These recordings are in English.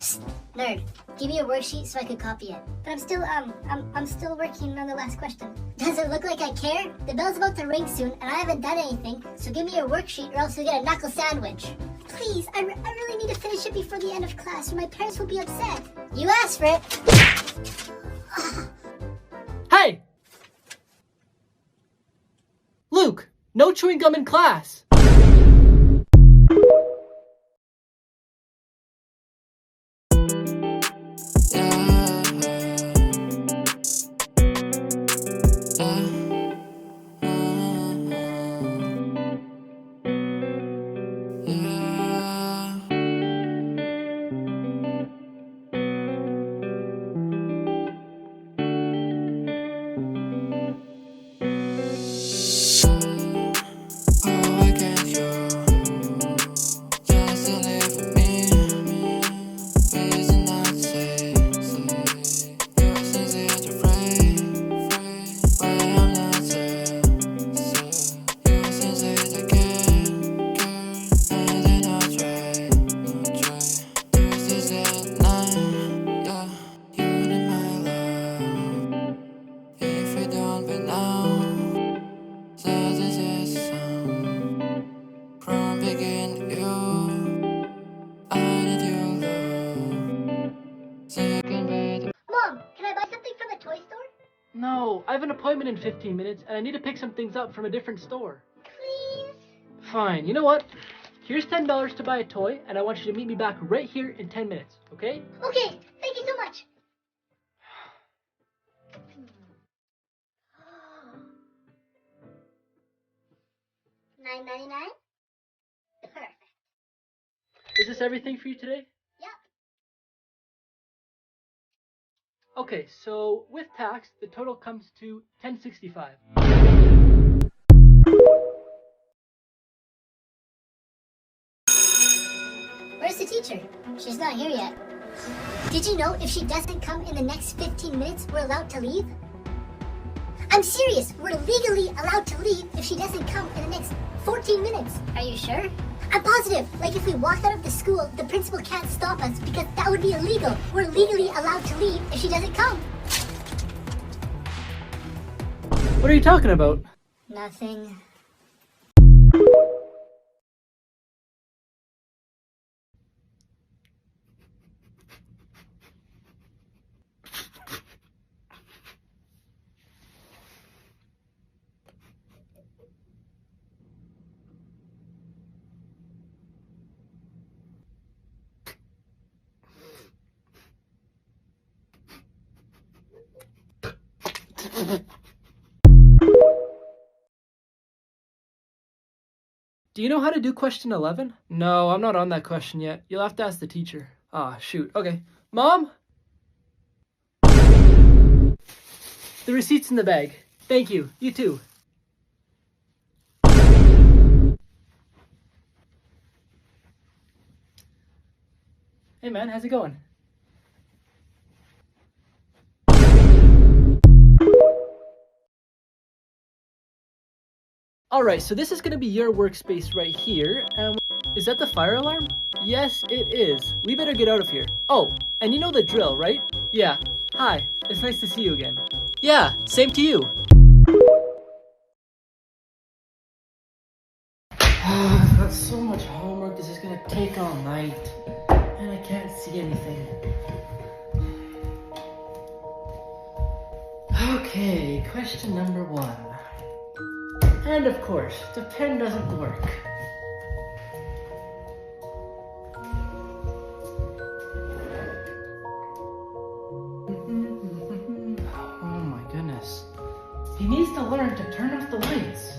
Psst, nerd, give me a worksheet so I could copy it. But I'm still working on the last question. Does it look like I care? The bell's about to ring soon and I haven't done anything, so give me your worksheet or else you'll get a knuckle sandwich. Please, I really need to finish it before the end of class or my parents will be upset. You asked for it. Hey! Luke, no chewing gum in class. No, I have an appointment in 15 minutes and I need to pick some things up from a different store. Please? Fine, you know what? Here's $10 to buy a toy and I want you to meet me back right here in 10 minutes, okay? Okay, thank you so much. $9.99? Perfect. Is this everything for you today? Yep. Okay, so with tax, the total comes to $10.65. Where's the teacher? She's not here yet. Did you know if she doesn't come in the next 15 minutes, we're allowed to leave? I'm serious, we're legally allowed to leave if she doesn't come in the next 14 minutes. Are you sure? I'm positive. Like if we walked out of the school, the principal can't stop us because that would be illegal. We're legally allowed to leave if she doesn't come. What are you talking about? Nothing. Do you know how to do question 11? No, I'm not on that question yet. You'll have to ask the teacher. Ah, shoot. Okay. Mom? The receipt's in the bag. Thank you. You too. Hey man, how's it going? Alright, so this is going to be your workspace right here. Is that the fire alarm? Yes, it is. We better get out of here. Oh, and you know the drill, right? Yeah. Hi, it's nice to see you again. Yeah, same to you. I've got so much homework, this is going to take all night. And I can't see anything. Okay, question number 1. And of course, the pen doesn't work. Oh my goodness. He needs to learn to turn off the lights.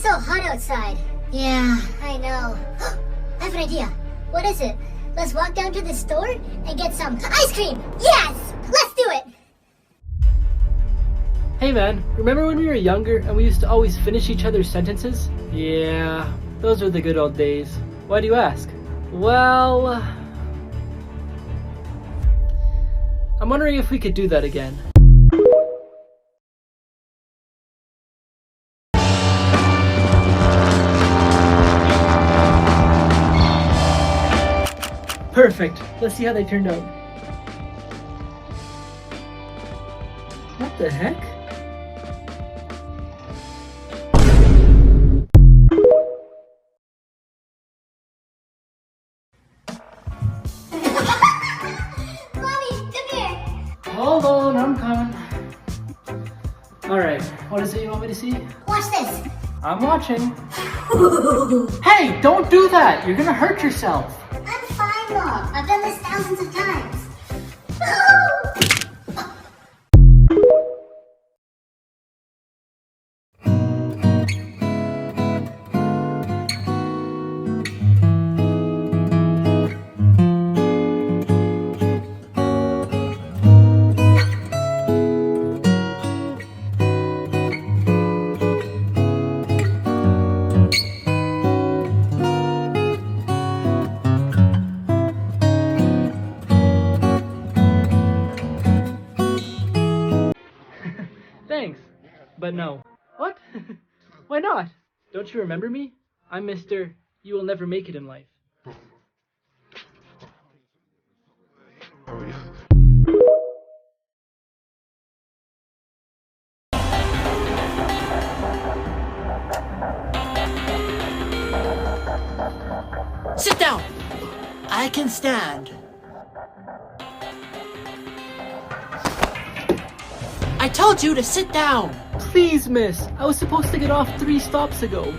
so hot outside. Yeah, I know. I have an idea. What is it? Let's walk down to the store and get some ice cream. Yes! Let's do it! Hey man, remember when we were younger and we used to always finish each other's sentences? Yeah, those were the good old days. Why do you ask? Well, I'm wondering if we could do that again. Perfect. Let's see how they turned out. What the heck? Mommy, come here. Hold on, I'm coming. Alright, what is it you want me to see? Watch this. I'm watching. Hey, don't do that! You're gonna hurt yourself. I'm fine, Mom. I've done this thousands of times. Thanks, but no. What? Why not? Don't you remember me? I'm Mr. You will never make it in life. Sit down! I can stand. I told you to sit down! Please, miss. I was supposed to get off 3 stops ago.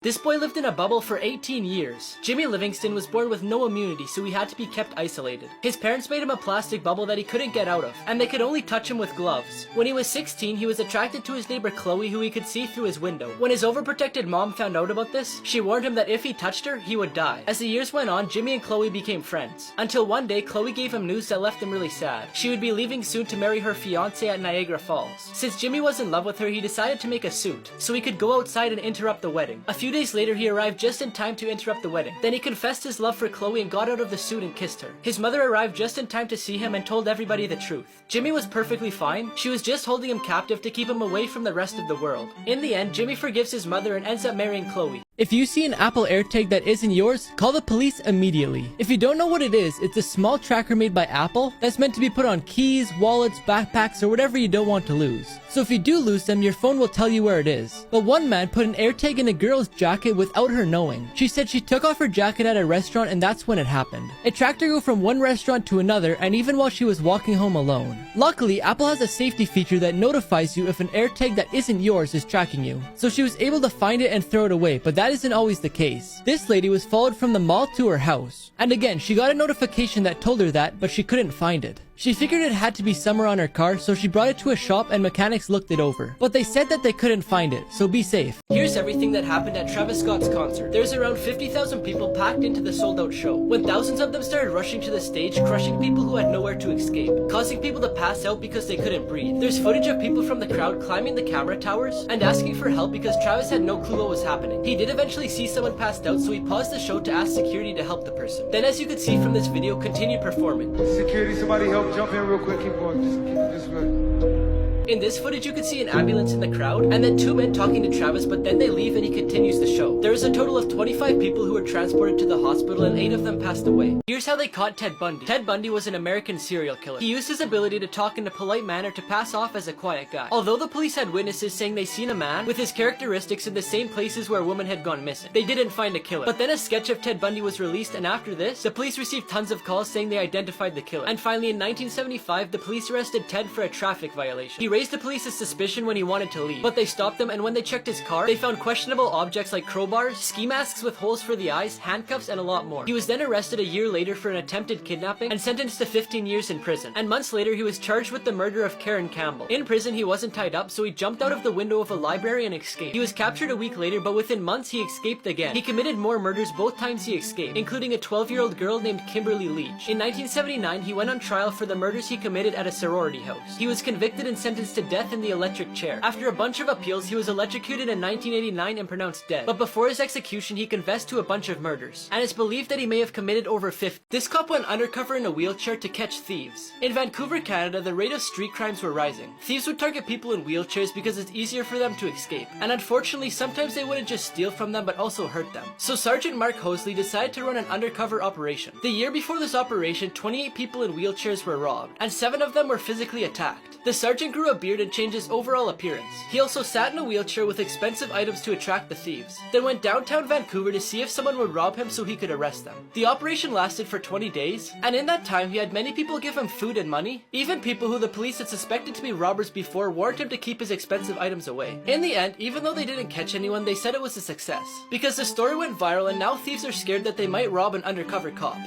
This boy lived in a bubble for 18 years. Jimmy Livingston was born with no immunity, so he had to be kept isolated. His parents made him a plastic bubble that he couldn't get out of, and they could only touch him with gloves. When he was 16, he was attracted to his neighbor Chloe, who he could see through his window. When his overprotected mom found out about this, she warned him that if he touched her, he would die. As the years went on, Jimmy and Chloe became friends. Until one day, Chloe gave him news that left him really sad. She would be leaving soon to marry her fiancé at Niagara Falls. Since Jimmy was in love with her, he decided to make a suit, so he could go outside and interrupt the wedding. A few days later, he arrived just in time to interrupt the wedding. Then he confessed his love for Chloe and got out of the suit and kissed her. His mother arrived just in time to see him and told everybody the truth. Jimmy was perfectly fine. She was just holding him captive to keep him away from the rest of the world. In the end, Jimmy forgives his mother and ends up marrying Chloe. If you see an Apple AirTag that isn't yours, call the police immediately. If you don't know what it is, it's a small tracker made by Apple that's meant to be put on keys, wallets, backpacks, or whatever you don't want to lose. So if you do lose them, your phone will tell you where it is. But one man put an AirTag in a girl's jacket without her knowing. She said she took off her jacket at a restaurant and that's when it happened. It tracked her go from one restaurant to another, and even while she was walking home alone. Luckily, Apple has a safety feature that notifies you if an AirTag that isn't yours is tracking you. So she was able to find it and throw it away, but that isn't always the case. This lady was followed from the mall to her house. And again, she got a notification that told her that, but she couldn't find it. She figured it had to be somewhere on her car, so she brought it to a shop and mechanics looked it over. But they said that they couldn't find it, so be safe. Here's everything that happened at Travis Scott's concert. There's around 50,000 people packed into the sold-out show, when thousands of them started rushing to the stage, crushing people who had nowhere to escape, causing people to pass out because they couldn't breathe. There's footage of people from the crowd climbing the camera towers and asking for help because Travis had no clue what was happening. He did eventually see someone passed out, so he paused the show to ask security to help the person. Then, as you could see from this video, continued performing. Security, somebody help, jump in real quick, keep going, just keep it this way. In this footage, you could see an ambulance in the crowd, and then 2 men talking to Travis, but then they leave and he continues the show. There was a total of 25 people who were transported to the hospital and 8 of them passed away. Here's how they caught Ted Bundy. Ted Bundy was an American serial killer. He used his ability to talk in a polite manner to pass off as a quiet guy. Although the police had witnesses saying they seen a man with his characteristics in the same places where a woman had gone missing, they didn't find a killer. But then a sketch of Ted Bundy was released, and after this, the police received tons of calls saying they identified the killer. And finally, in 1975, the police arrested Ted for a traffic violation. He raised the police's suspicion when he wanted to leave, but they stopped him, and when they checked his car, they found questionable objects like crowbars, ski masks with holes for the eyes, handcuffs, and a lot more. He was then arrested a year later for an attempted kidnapping and sentenced to 15 years in prison. And months later, he was charged with the murder of Karen Campbell. In prison, he wasn't tied up, so he jumped out of the window of a library and escaped. He was captured a week later, but within months, he escaped again. He committed more murders both times he escaped, including a 12-year-old girl named Kimberly Leach. In 1979, he went on trial for the murders he committed at a sorority house. He was convicted and sentenced to death in the electric chair. After a bunch of appeals, he was electrocuted in 1989 and pronounced dead. But before his execution, he confessed to a bunch of murders, and it's believed that he may have committed over 50. This cop went undercover in a wheelchair to catch thieves. In Vancouver, Canada, the rate of street crimes were rising. Thieves would target people in wheelchairs because it's easier for them to escape, and unfortunately, sometimes they wouldn't just steal from them but also hurt them. So Sergeant Mark Hosley decided to run an undercover operation. The year before this operation, 28 people in wheelchairs were robbed, and 7 of them were physically attacked. The sergeant grew a beard and changed his overall appearance. He also sat in a wheelchair with expensive items to attract the thieves, then went downtown Vancouver to see if someone would rob him so he could arrest them. The operation lasted for 20 days, and in that time he had many people give him food and money. Even people who the police had suspected to be robbers before warned him to keep his expensive items away. In the end, even though they didn't catch anyone, they said it was a success, because the story went viral and now thieves are scared that they might rob an undercover cop.